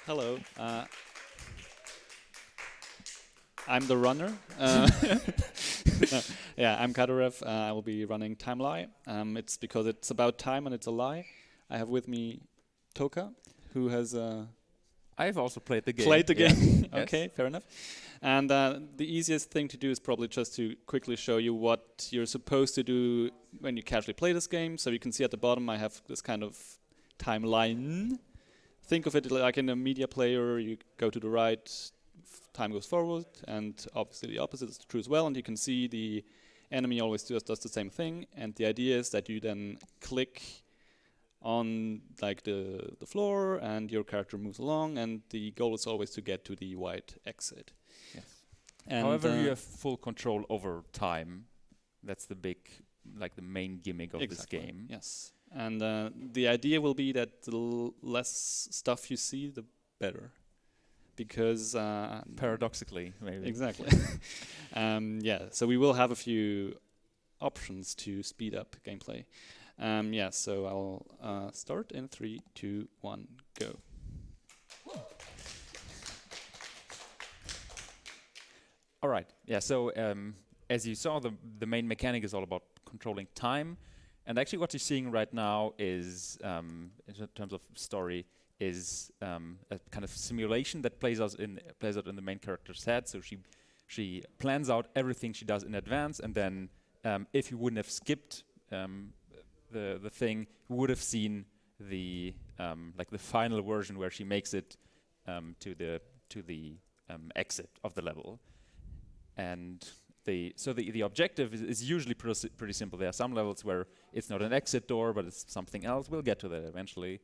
Hello. I'm the runner. Yeah, I'm Cadarev. I will be running Timelie. It's because it's about time and it's a lie. I have with me Toka, who has I've also played the game. played the game. Yes. Okay, fair enough. And the easiest thing to do is probably just to quickly show you what you're supposed to do when you casually play this game. So you can see at the bottom I have this kind of timeline. Think of it like in a media player. You go to the right, time goes forward, and obviously the opposite is true as well. And you can see the enemy always does the same thing. And the idea is that you then click on like the floor, and your character moves along. And the goal is always to get to the white exit. Yes. And However, you have full control over time. That's the big, like the main gimmick of this game. Yes. And the idea will be that the less stuff you see, the better. Because Paradoxically, maybe. exactly. Yeah, so we will have a few options to speed up gameplay. Yeah, so I'll start in 3, 2, 1, go. All right. Yeah. So as you saw, the main mechanic is all about controlling time, and actually, what you're seeing right now is, in terms of story, is a kind of simulation that plays out in the main character's head. So she plans out everything she does in advance, and then if you wouldn't have skipped the thing, you would have seen the like the final version where she makes it to the exit of the level. And the objective is usually pretty simple. There are some levels where it's not an exit door, but it's something else. We'll get to that eventually.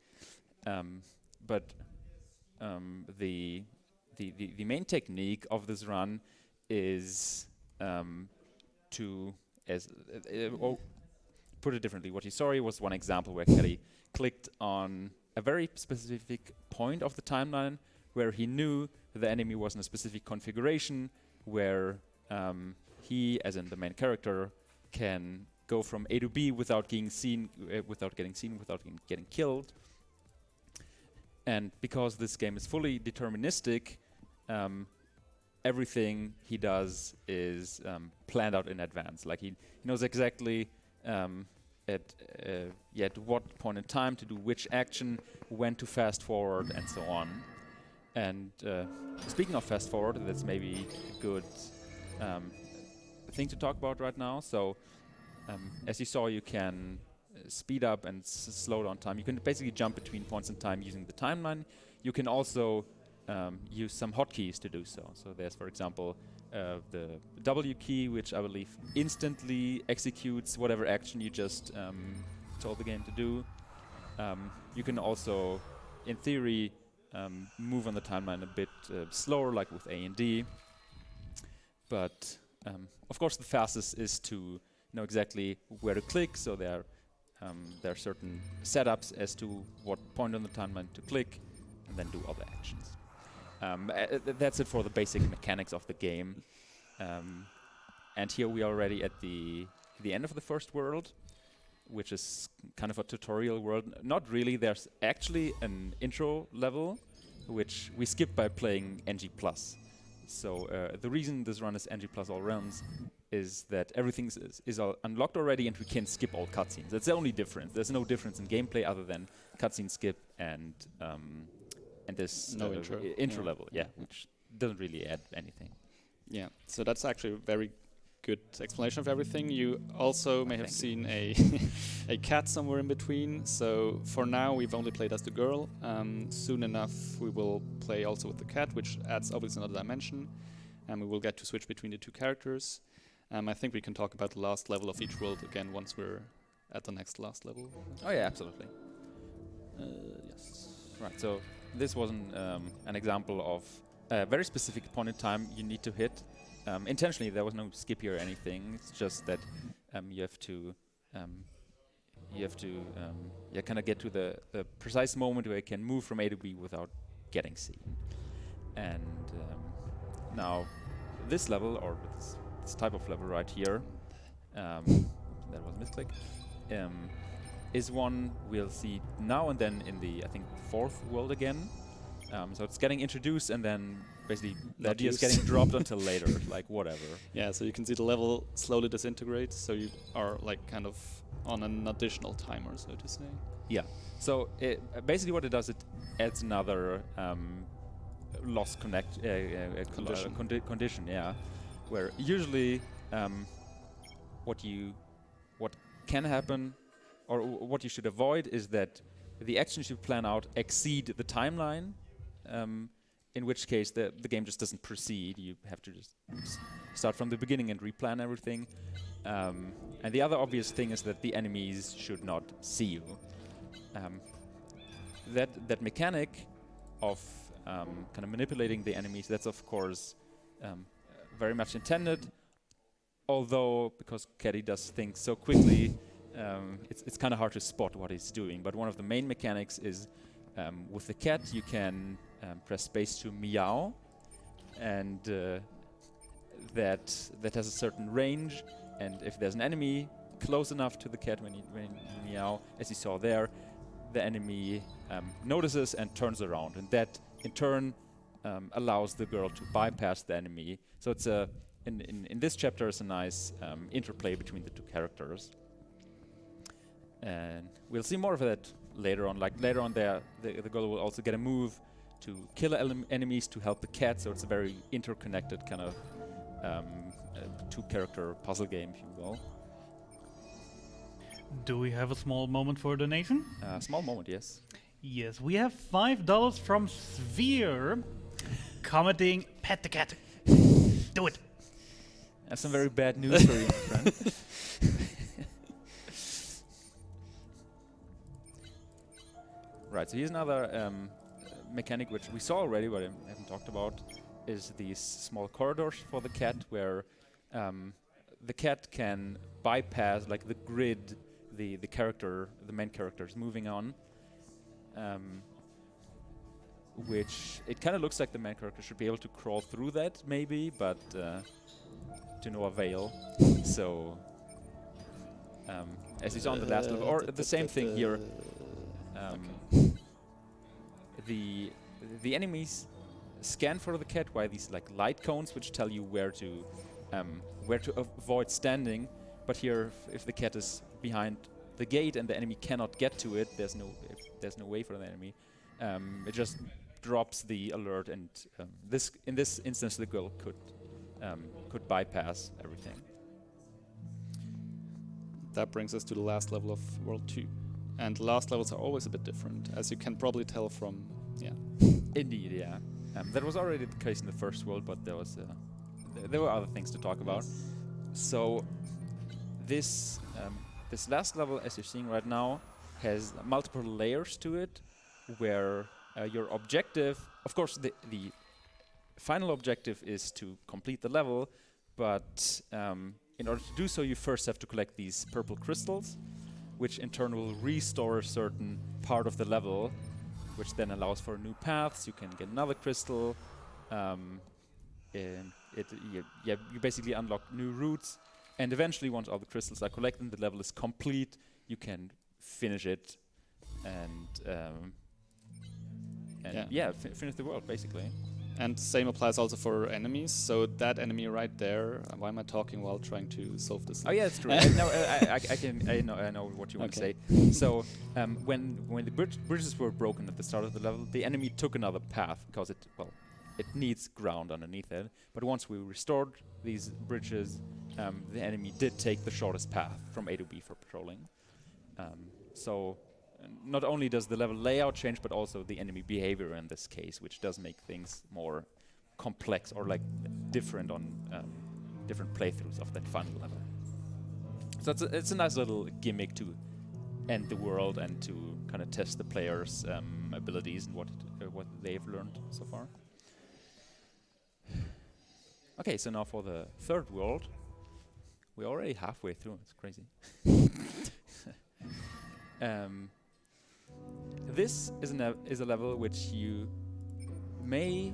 But the main technique of this run is put it differently. What you saw here was one example where Kelly clicked on a very specific point of the timeline where he knew the enemy was in a specific configuration where he, as in the main character, can go from A to B without getting seen, without getting killed. And because this game is fully deterministic, everything he does is planned out in advance. Like he knows exactly at what point in time to do which action, when to fast forward, and so on. And speaking of fast forward, that's maybe a good thing to talk about right now. So as you saw, you can speed up and slow down time. You can basically jump between points in time using the timeline. You can also use some hotkeys to do so. So there's, for example, the W key, which I believe instantly executes whatever action you just told the game to do. You can also, in theory, move on the timeline a bit slower, like with A and D. But of course, the fastest is to know exactly where to click. So there are certain setups as to what point on the timeline to click, and then do other actions. That's it for the basic mechanics of the game. And here we are already at the end of the first world, which is kind of a tutorial world. Not really. There's actually an intro level, which we skip by playing NG+. So the reason this run is NG+ all rounds is that everything is all unlocked already, and we can skip all cutscenes. That's the only difference. There's no difference in gameplay other than cutscene skip and this intro level, which doesn't really add anything. Yeah, so that's actually a very good explanation of everything. You also may have seen a cat somewhere in between. So for now, we've only played as the girl. Soon enough, we will play also with the cat, which adds obviously another dimension. And we will get to switch between the two characters. I think we can talk about the last level of each world again once we're at the next last level. Oh yeah, absolutely. Yes. Right, so this was an example of a very specific point in time you need to hit. Intentionally, there was no skip here or anything. It's just that you have to kind of get to the precise moment where you can move from A to B without getting seen. And now, this level, or this type of level right here, that was a misclick, is one we'll see now and then in the, I think, fourth world again. So it's getting introduced and then basically the Not idea is used. getting dropped until later, like whatever. Yeah, so you can see the level slowly disintegrates, so you are like kind of on an additional timer, so to say. Yeah. So basically what it does, it adds another loss condition, yeah, where usually what can happen or what you should avoid is that the actions you plan out exceed the timeline, in which case the game just doesn't proceed. You have to just start from the beginning and replan everything. And the other obvious thing is that the enemies should not see you. That mechanic of kind of manipulating the enemies, that's of course very much intended, although because Caddy does things so quickly, it's kind of hard to spot what he's doing. But one of the main mechanics is with the cat you can press space to meow, and that has a certain range, and if there's an enemy close enough to the cat when you meow, as you saw there, the enemy notices and turns around, and that in turn allows the girl to bypass the enemy. So it's in this chapter is a nice interplay between the two characters, and we'll see more of that later on. Like later on, the girl will also get a move to kill enemies to help the cat. So it's a very interconnected kind of two-character puzzle game, if you will. Do we have a small moment for a donation? Small moment, yes. Yes, we have $5 from Sphere commenting, "Pet the cat." Do it. I have some very bad news for you, my friend. Right, so here's another mechanic which we saw already, but I haven't talked about, is these small corridors for the cat, where the cat can bypass like the grid the main character is moving on, which it kind of looks like the main character should be able to crawl through that maybe, but to no avail. So as you saw on the last level, or the same thing here, the enemies scan for the cat via these like light cones, which tell you where to avoid standing. But here, if the cat is behind the gate and the enemy cannot get to it, there's no way for the enemy. It just drops the alert, and in this instance, the girl could bypass everything. That brings us to the last level of World 2. And the last levels are always a bit different, as you can probably tell from, yeah. Indeed, yeah. That was already the case in the first world, but there were other things to talk about. So this last level, as you're seeing right now, has multiple layers to it, where your objective, of course, the final objective is to complete the level, but in order to do so, you first have to collect these purple crystals, which in turn will restore a certain part of the level, which then allows for new paths. You can get another crystal, and you basically unlock new routes, and eventually, once all the crystals are collected and the level is complete, you can finish it and finish the world basically. And same applies also for enemies. So that enemy right there. Why am I talking while trying to solve this? Oh yeah, it's true. I know what you want to say. So when the bridges were broken at the start of the level, the enemy took another path because it needs ground underneath it. But once we restored these bridges, the enemy did take the shortest path from A to B for patrolling. So not only does the level layout change, but also the enemy behavior in this case, which does make things more complex or like different on different playthroughs of that final level. So it's a nice little gimmick to end the world and to kind of test the players' abilities and what they've learned so far. Okay, so now for the third world. We're already halfway through. It's crazy. This is a level which you may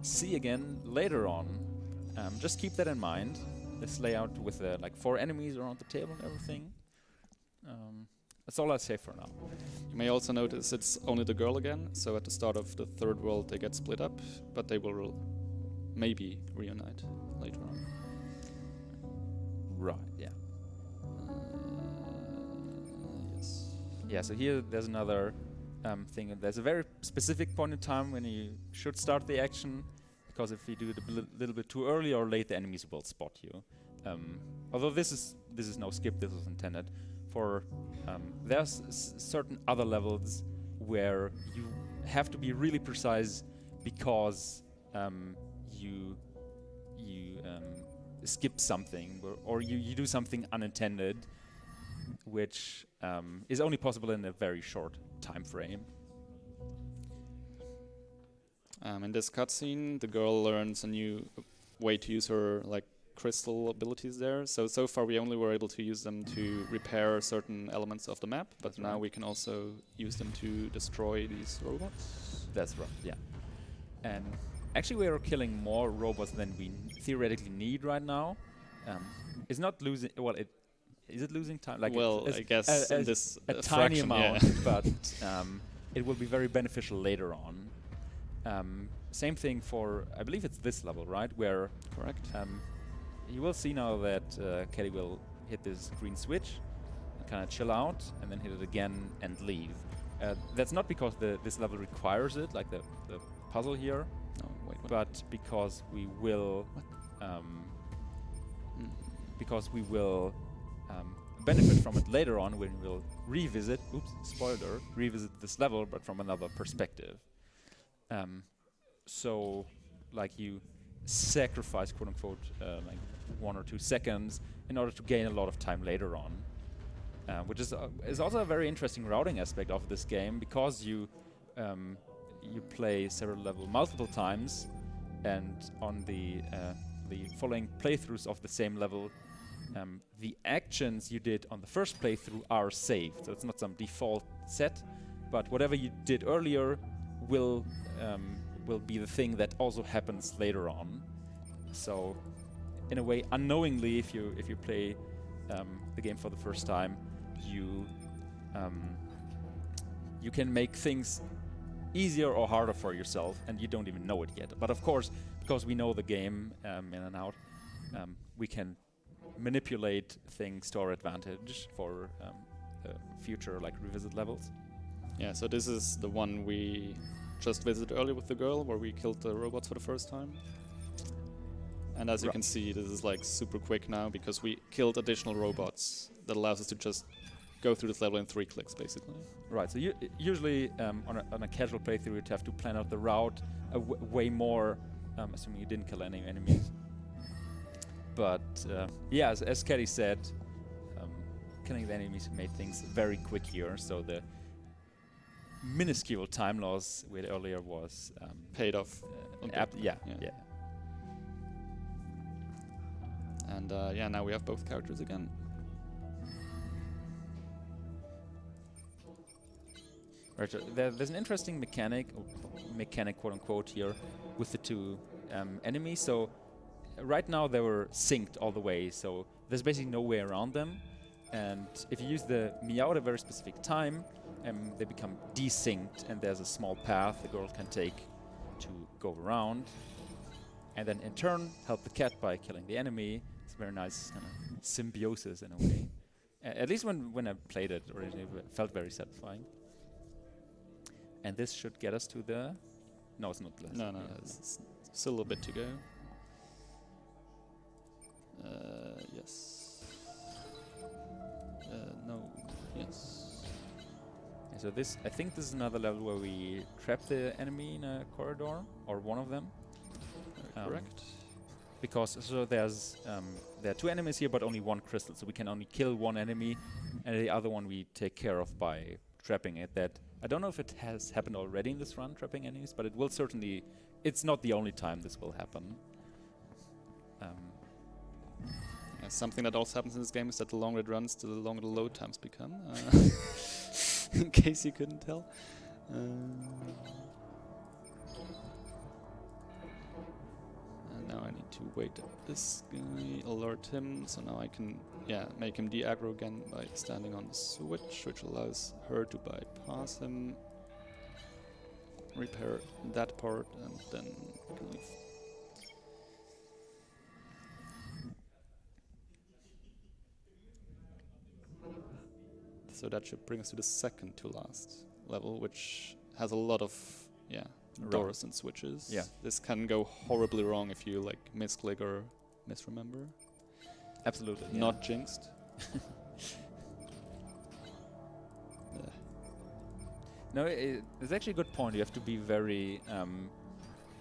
see again later on. Just keep that in mind. This layout with like 4 enemies around the table and everything. That's all I'll say for now. You may also notice it's only the girl again, so at the start of the third world they get split up, but they will maybe reunite later on. Right, yeah. Yes. Yeah, so here there's another thing. There's a very specific point in time when you should start the action, because if you do it a little bit too early or late, the enemies will spot you. Although this is no skip, this was intended. For there's certain other levels where you have to be really precise because you skip something or you do something unintended, which is only possible in a very short time frame. In this cutscene, the girl learns a new way to use her crystal abilities there. So far we only were able to use them to repair certain elements of the map, but now we can also use them to destroy these robots. That's right, yeah. And actually we are killing more robots than we theoretically need right now. It's not losing, well, is it losing time? I guess in this a tiny fraction, amount, yeah. but it will be very beneficial later on. Same thing for, I believe it's this level, right? Where Correct. you will see now that Kelly will hit this green switch and kind of chill out and then hit it again and leave. That's not because this level requires it, like the puzzle here, No, wait, what? but because we will benefit from it later on when we'll revisit, spoiler, revisit this level, but from another perspective. So, like you sacrifice, quote unquote, like 1 or 2 seconds in order to gain a lot of time later on, which is also a very interesting routing aspect of this game, because you play several levels multiple times, and on the following playthroughs of the same level, the actions you did on the first playthrough are saved. So it's not some default set, but whatever you did earlier will be the thing that also happens later on. So, in a way, unknowingly, if you play the game for the first time, you can make things easier or harder for yourself, and you don't even know it yet. But of course, because we know the game in and out, we can manipulate things to our advantage for future revisit levels. Yeah, so this is the one we just visited earlier with the girl, where we killed the robots for the first time. And as you can see, this is super quick now, because we killed additional robots. That allows us to just go through this level in 3 clicks, basically. Right, so usually on a casual playthrough you'd have to plan out the route way more, assuming you didn't kill any enemies. But yeah, as Kelly said, killing the enemies made things very quick here, so the minuscule time loss we had earlier was Paid off. yeah. And yeah, now we have both characters again. Right, so there's an interesting mechanic quote unquote here with the 2 enemies. So right now they were synced all the way, so there's basically no way around them. And if you use the meow at a very specific time, they become desynced, and there's a small path the girl can take to go around, and then in turn help the cat by killing the enemy. It's a very nice kind of symbiosis in a way. At least when I played it originally, it felt very satisfying. And this should get us to the... No, it's not less. No, it's still a little bit to go. Yes. No, yes. So this, I think this is another level where we trap the enemy in a corridor, or one of them. Correct. Because there are 2 enemies here, but only 1 crystal, so we can only kill 1 enemy, and the other one we take care of by trapping it. That I don't know if it has happened already in this run, trapping enemies, but it will certainly. It's not the only time this will happen. Yeah, something that also happens in this game is that the longer it runs, the longer the load times become. In case you couldn't tell. And now I need to wait this guy, alert him, so now I can make him de-aggro again by standing on the switch, which allows her to bypass him, repair that part, and then we can leave. So that should bring us to the second to last level, which has a lot of doors and switches. Yeah. This can go horribly wrong if you like misclick or misremember. Absolutely. Yeah. Not jinxed. No, it's actually a good point. You have to be very,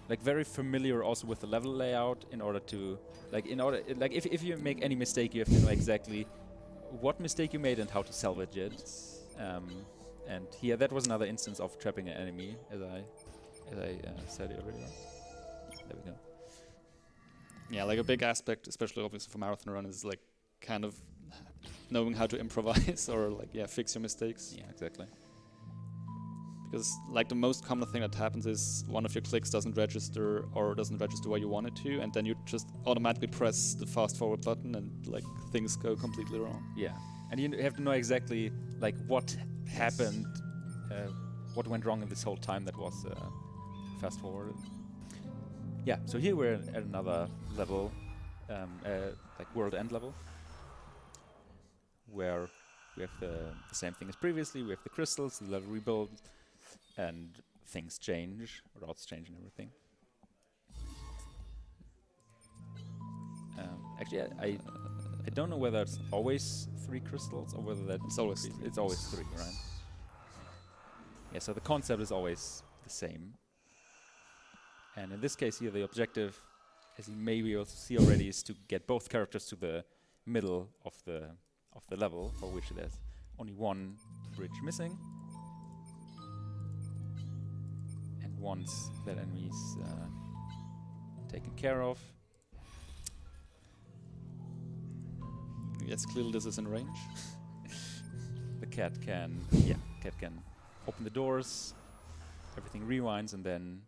very familiar also with the level layout in order to, if you make any mistake, you have to know exactly what mistake you made and how to salvage it. And here, that was another instance of trapping an enemy, as I said earlier. There we go. Yeah, like a big aspect, especially obviously for marathon run, is like kind of knowing how to improvise or fix your mistakes. Yeah, exactly. Because like the most common thing that happens is one of your clicks doesn't register or doesn't register where you want it to, and then you just automatically press the fast forward button and like things go completely wrong. Yeah, and you have to know exactly like what happened, what went wrong in this whole time that was fast forwarded. Yeah, so here we're at another level, like world end level, where we have the same thing as previously. We have the crystals, the level rebuild, and things change, routes change and everything. Actually, I don't know whether it's always 3 crystals or whether that's it's always 3, right? Yeah, so the concept is always the same. And in this case here, the objective, as you maybe also see already, is to get both characters to the middle of the level, for which there's only one bridge missing. And once that enemy's taken care of, yes, clearly this is in range. the cat can open the doors, everything rewinds, and then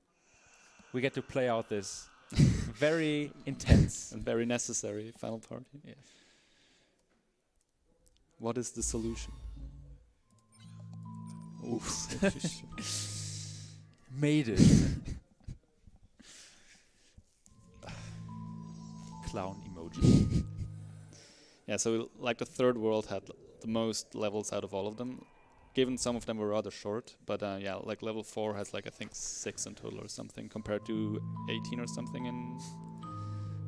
we get to play out this very intense and very necessary final party. Yes. What is the solution? Oops. Made it. Clown emoji. Yeah, so like the third world had the most levels out of all of them. Given some of them were rather short, but like level 4 has like I think 6 in total or something compared to 18 or something in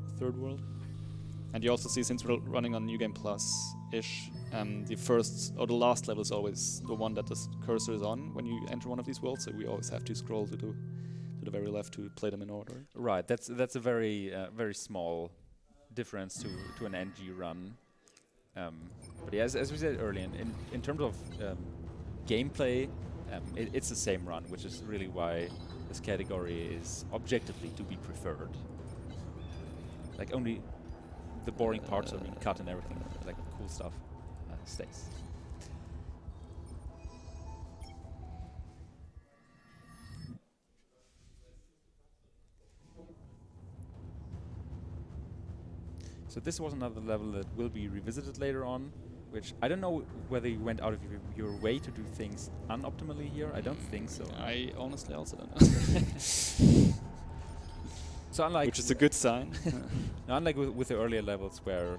the third world. And you also see, since we're running on New Game Plus-ish, the first or the last level is always the one that the cursor is on when you enter one of these worlds. So we always have to scroll to the very left to play them in order. Right. That's a very very small difference to an NG run. But yeah, as we said earlier, in terms of gameplay, it's the same run, which is really why this category is objectively to be preferred. Like only the boring parts are being cut and everything, like cool stuff stays. So this was another level that will be revisited later on, which I don't know whether you went out of your way to do things unoptimally here. I don't think so. I honestly also don't know. So unlike which is a good sign. now, unlike with the earlier levels where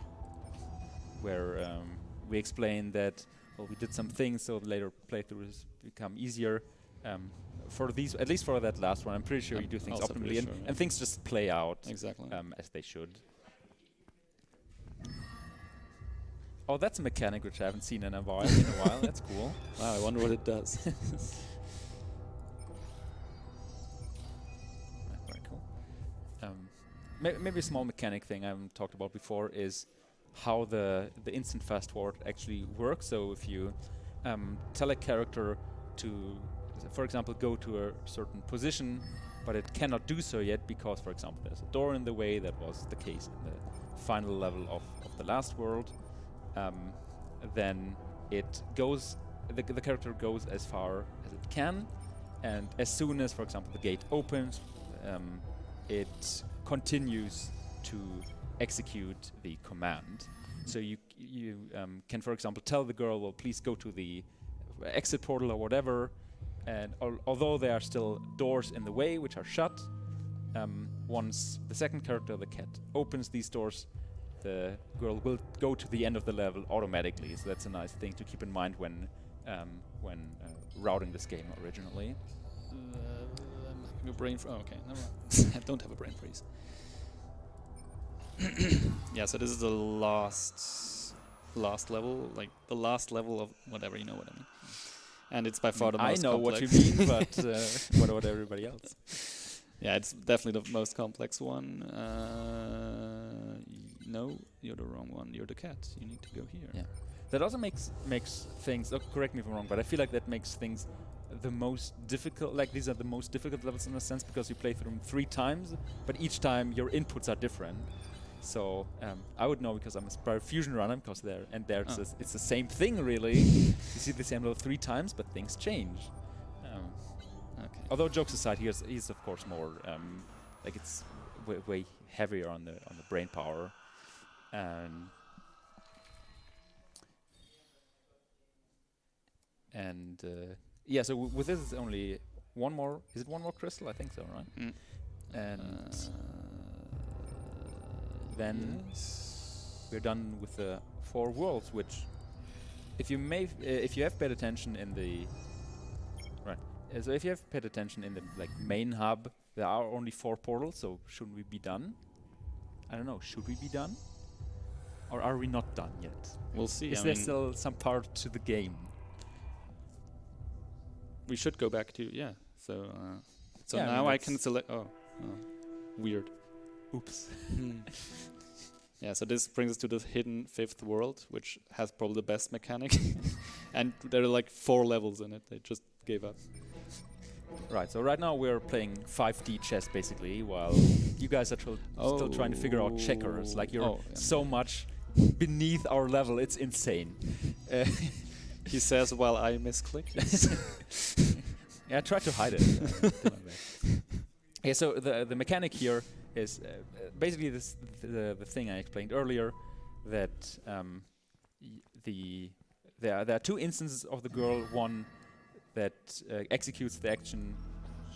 we explained that we did some things so later playthroughs become easier. For these, at least for that last one, I'm pretty sure you do things optimally, and things just play out exactly as they should. Oh, that's a mechanic which I haven't seen in a while. That's cool. Wow, I wonder what it does. Very cool. Maybe a small mechanic thing I haven't talked about before is how the instant fast forward actually works. So if you tell a character to, for example, go to a certain position, but it cannot do so yet because, for example, there's a door in the way. That was the case in the final level of the last world. Then it goes, the character goes as far as it can, and as soon as, for example, the gate opens, it continues to execute the command. So you can, for example, tell the girl, well, please go to the exit portal or whatever. And although there are still doors in the way which are shut, once the second character, the cat, opens these doors, the girl will go to the end of the level automatically. So that's a nice thing to keep in mind when routing this game originally. I'm having a brain freeze. Oh, okay, never mind. I don't have a brain freeze. Yeah, so this is the last level, like the last level of whatever, you know what I mean. And it's by far the most complex. I know what you mean, but what about everybody else? Yeah, it's definitely the most complex one. No, you're the wrong one. You're the cat. You need to go here. Yeah, that also makes things. Correct me if I'm wrong, but I feel like that makes things the most difficult. Like these are the most difficult levels in a sense because you play through them 3 times, but each time your inputs are different. So I would know because I'm a Spiral Fusion runner, because it's the same thing really. You see the same level 3 times, but things change. Okay. Although jokes aside, he's of course more like it's way heavier on the brain power, and yeah. So with this, it's only one more. Is it one more crystal? I think so, right? Mm. And then we're done with the 4 worlds, which if you have paid attention in the so if you have paid attention in the main hub, there are only 4 portals. So shouldn't we be done? I don't know. Should we be done, or are we not done yet? We'll see. Is there still some part to the game? We should go back to So Yeah, now I can select. Oh, weird. Oops. Yeah, so this brings us to the hidden 5th world, which has probably the best mechanic. And there are like 4 levels in it. They just gave up. Right, so right now we're playing 5D chess basically, while you guys are still trying to figure out checkers. Like you're so much beneath our level, it's insane. He says while I misclick. Yeah, I tried to hide it. Yeah, so the mechanic here is basically the thing I explained earlier, that there are 2 instances of the girl. One that executes the action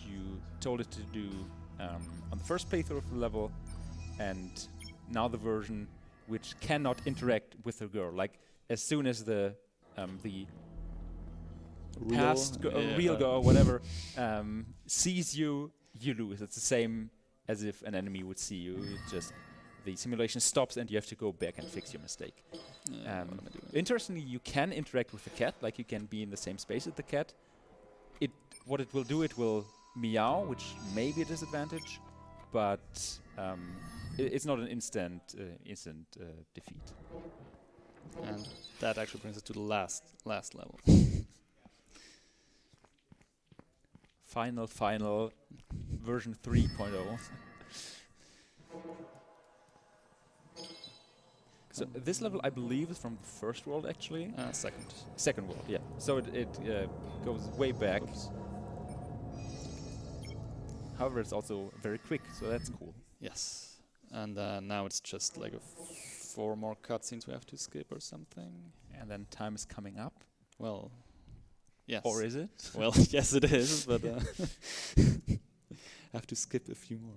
you told it to do on the first playthrough of the level, and now the version which cannot interact with the girl. Like as soon as the real girl, whatever, sees you, you lose. It's the same as if an enemy would see you. Just the simulation stops and you have to go back and fix your mistake. Interestingly, you can interact with the cat, like you can be in the same space as the cat. What it will do, it will meow, which may be a disadvantage, but it's not an instant defeat. And that actually brings us to the last level. Final version 3.0. So this level, I believe, is from the first world, actually. Second world, yeah. So it goes way back. Oops. However, it's also very quick, so that's cool. Yes. And now it's just like 4 more cutscenes we have to skip or something. And then time is coming up. Well, yes. Or is it? Well, yes, it is, but I have to skip a few more.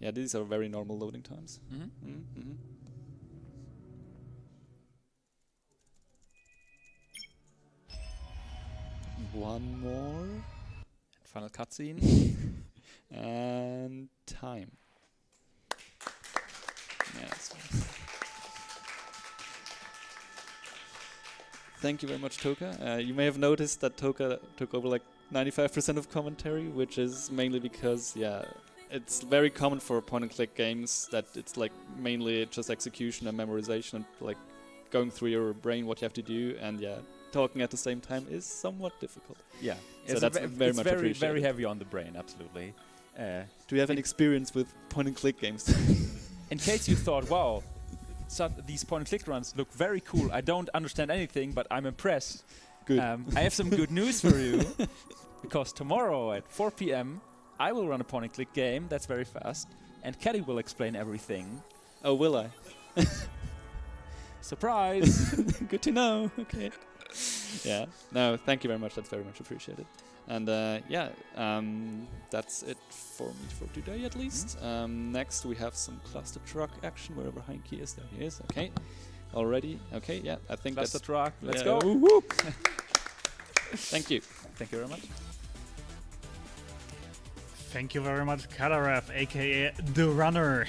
Yeah, these are very normal loading times. Mm-hmm. Mm-hmm. One more. Final cutscene. And time. Yes. Thank you very much, Toka. You may have noticed that Toka took over like 95% of commentary, which is mainly because, it's very common for point-and-click games that it's like mainly just execution and memorization and like going through your brain what you have to do, and talking at the same time is somewhat difficult. Yeah, so that's very much appreciated. Very heavy on the brain, absolutely. Do you have any experience with point-and-click games? In case you thought, wow, these point-and-click runs look very cool. I don't understand anything, but I'm impressed. Good. I have some good news for you. because tomorrow at 4 p.m. I will run a point-and-click game that's very fast, and Caddy will explain everything. Oh, will I? Surprise! Good to know. Okay. Yeah. No, thank you very much. That's very much appreciated. And yeah, that's it for me for today at least. Next we have some cluster truck action wherever Heinke is. There he is. Okay. Already. Okay. Yeah. I think Cluster that's truck. Let's yeah. go. Woo-woo. Thank you. Thank you very much. Thank you very much, Cadarev, aka The Runner.